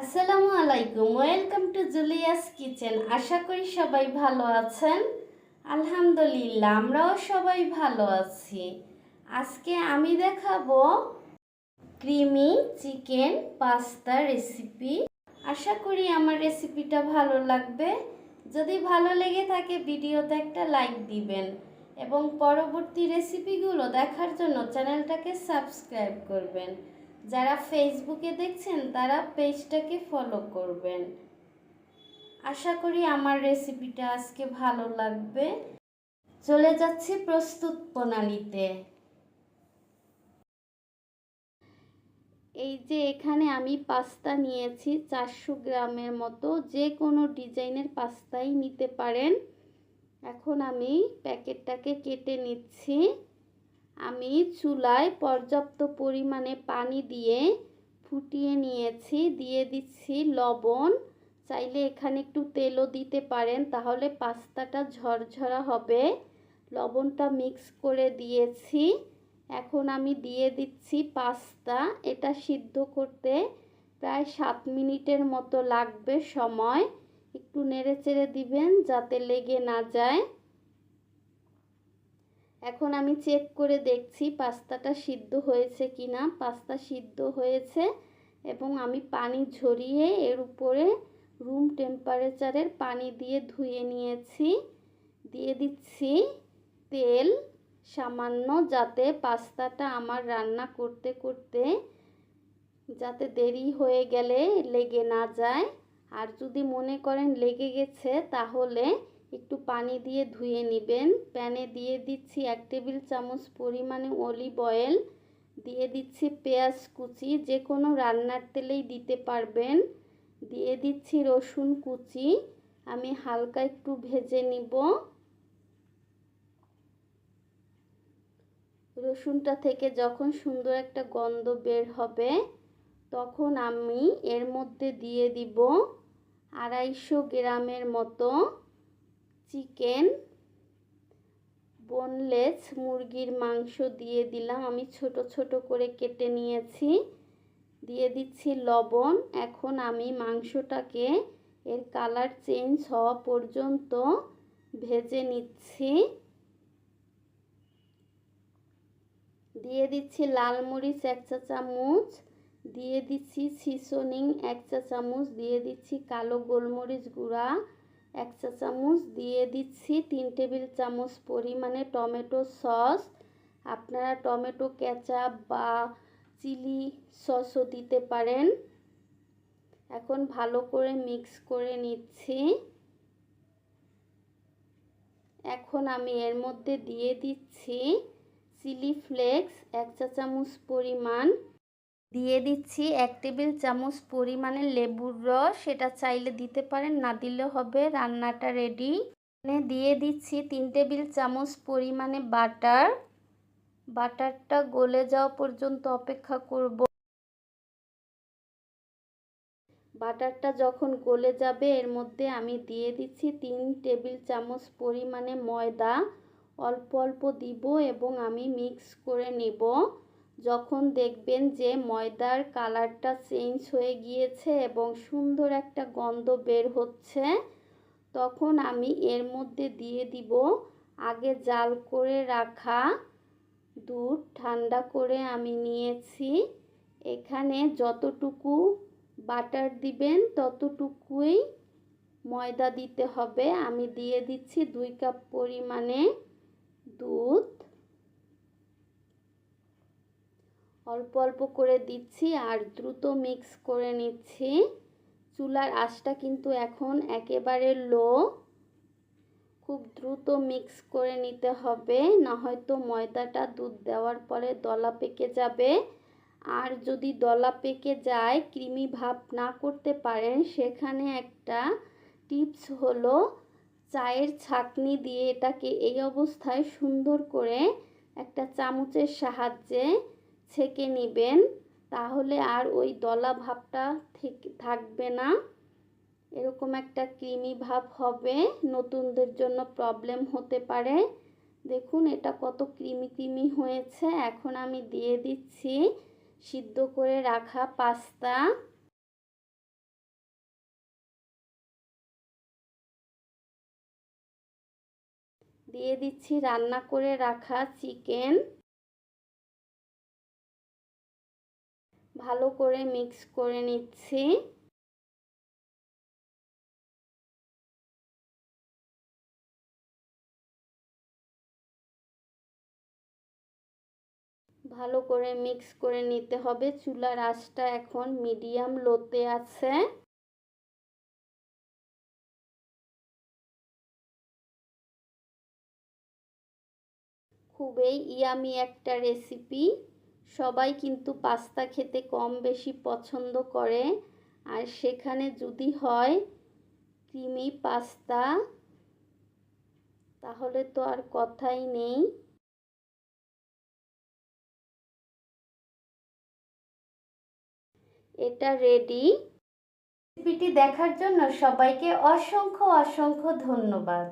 আসসালামু আলাইকুম, welcome to Julius kitchen. আশা করি সবাই ভালো আছেন। আলহামদুলিল্লাহ, আমরাও সবাই ভালো আছি। আজকে আমি দেখাবো ক্রিমি চিকেন পাস্তা রেসিপি। আশা করি আমার রেসিপিটা ভালো লাগবে। যদি ভালো লেগে থাকে ভিডিওতে একটা লাইক দিবেন এবং পরবর্তী রেসিপিগুলো দেখার জন্য চ্যানেলটাকে সাবস্ক্রাইব করবেন। যারা ফেসবুকে দেখছেন তারা পেজটাকে ফলো করবেন। আশা করি আমার রেসিপিটা আজকে ভালো লাগবে। চলে যাচ্ছি প্রস্তুত প্রণালীতে। এই যে এখানে আমি পাস্তা নিয়েছি 400 গ্রামের মতো, যে কোনো ডিজাইনের পাস্তাই নিতে পারেন। এখন আমি প্যাকেটটাকে কেটে নিচ্ছি। আমি চুলায় পর্যাপ্ত পরিমাণে পানি দিয়ে ফুটিয়ে নিয়েছি। দিয়ে দিচ্ছি লবণ, চাইলে এখানে একটু তেলও দিতে পারেন, তাহলে পাস্তাটা ঝরঝরা হবে। লবণটা মিক্স করে দিয়েছি। এখন আমি দিয়ে দিচ্ছি পাস্তা। এটা সিদ্ধ করতে প্রায় 7 মিনিটের মতো লাগবে সময়। একটু নেড়েচেড়ে দিবেন যাতে লেগে না যায়। এখন আমি চেক করে দেখছি পাস্তাটা সিদ্ধ হয়েছে কিনা। পাস্তা সিদ্ধ হয়েছে এবং আমি পানি ঝরিয়ে এর উপরে রুম টেম্পারেচারের পানি দিয়ে ধুয়ে নিয়েছি। দিয়ে দিচ্ছি তেল সামান্য, যাতে পাস্তাটা আমার রান্না করতে করতে যাতে দেরি হয়ে গেলে লেগে না যায়। আর যদি মনে করেন লেগে গেছে তাহলে একটু পানি দিয়ে ধুয়ে নেবেন। প্যানে দিয়ে দিচ্ছি 1 টেবিল চামচ পরিমাণে অলিভ অয়েল। দিয়ে দিচ্ছি পেঁয়াজ কুচি, যে কোনো রান্নার তেলেই দিতে পারবেন। দিয়ে দিচ্ছি রসুন কুচি, আমি হালকা একটু ভেজে নিব। রসুনটা থেকে যখন সুন্দর একটা গন্ধ বের হবে তখন আমি এর মধ্যে দিয়ে দিব 250 গ্রামের মতো চিকেন, বোনলেস মুরগির মাংস দিয়ে দিলাম। আমি ছোট ছোট করে কেটে নিয়েছি। দিয়ে দিচ্ছি লবণ। এখন আমি মাংসটাকে এর কালার চেঞ্জ হওয়া পর্যন্ত ভেজে নিচ্ছি। দিয়ে দিচ্ছি লাল মরিচ 1 চা চামচ, দিয়ে দিচ্ছি সিজনিং 1 চা চামচ, দিয়ে দিচ্ছি কালো গোলমরিচ গুঁড়া 1 চা চামচ, দিয়ে দিচ্ছি 3 টেবিল চামচ পরিমাণে টমেটো সস। আপনারা টমেটো কেচাপ বা চিলি সসও দিতে পারেন। এখন ভালো করে মিক্স করে নিচ্ছি। এখন আমি এর মধ্যে দিয়ে দিচ্ছি চিলি ফ্লেক্স 1 চা চামচ পরিমাণ, দিয়ে দিচ্ছি 1 টেবিল চামচ পরিমাণে লেবুর রস, সেটা চাইলে দিতে পারেন, না দিলেও হবে। রান্নাটা রেডি। দিয়ে দিচ্ছি 3 টেবিল চামচ পরিমাণে বাটার। বাটারটা গলে যাওয়া পর্যন্ত অপেক্ষা করব। বাটারটা যখন গলে যাবে এর মধ্যে আমি দিয়ে দিচ্ছি 3 টেবিল চামচ পরিমাণে ময়দা। অল্প অল্প দিব এবং আমি মিক্স করে নেব। যখন দেখবেন যে ময়দার কালারটা চেঞ্জ হয়ে গিয়েছে এবং সুন্দর একটা গন্ধ বের হচ্ছে, তখন আমি এর মধ্যে দিয়ে দিব আগে জাল করে রাখা দুধ। ঠান্ডা করে আমি নিয়েছি। এখানে যতটুকু বাটার দিবেন ততটুকুই ময়দা দিতে হবে। আমি দিয়ে দিচ্ছি 2 কাপ পরিমাণে দুধ। অল্প অল্প করে দিচ্ছি আর দ্রুত মিক্স করে নিচ্ছি। চুলার আঁচটা কিন্তু এখন একেবারে লো। খুব দ্রুত মিক্স করে নিতে হবে, না হয়তো ময়দাটা দুধ দেওয়ার পরে দলা পেকে যাবে। আর যদি দলা পেকে যায়, ক্রিমি ভাব না করতে পারেন, সেখানে একটা টিপস হলো চায়ের ছাঁকনি দিয়ে এটাকে এই অবস্থায় সুন্দর করে একটা চামচের সাহায্যে ছেঁকে নেবেন, তাহলে আর ওই দলা ভাবটা থাকবে না। এরকম একটা ক্রিমি ভাব হবে। নতুনদের জন্য প্রবলেম হতে পারে। দেখুন এটা কত ক্রিমি ক্রিমি হয়েছে। এখন আমি দিয়ে দিচ্ছি সিদ্ধ করে রাখা পাস্তা। দিয়ে দিচ্ছি রান্না করে রাখা চিকেন। ভালো করে মিক্স করে নিচ্ছি। ভালো করে মিক্স করে নিতে হবে। চুলার আঁচটা এখন মিডিয়াম লোতে আছে। খুবই ইয়ামি একটা রেসিপি। সবাই কিন্তু পাস্তা খেতে কম বেশি পছন্দ করে, আর সেখানে যদি হয় ক্রিমি পাস্তা, তাহলে তো আর কথাই নেই। এটা রেডি। রেসিপিটি দেখার জন্য সবাইকে অসংখ্য অসংখ্য ধন্যবাদ।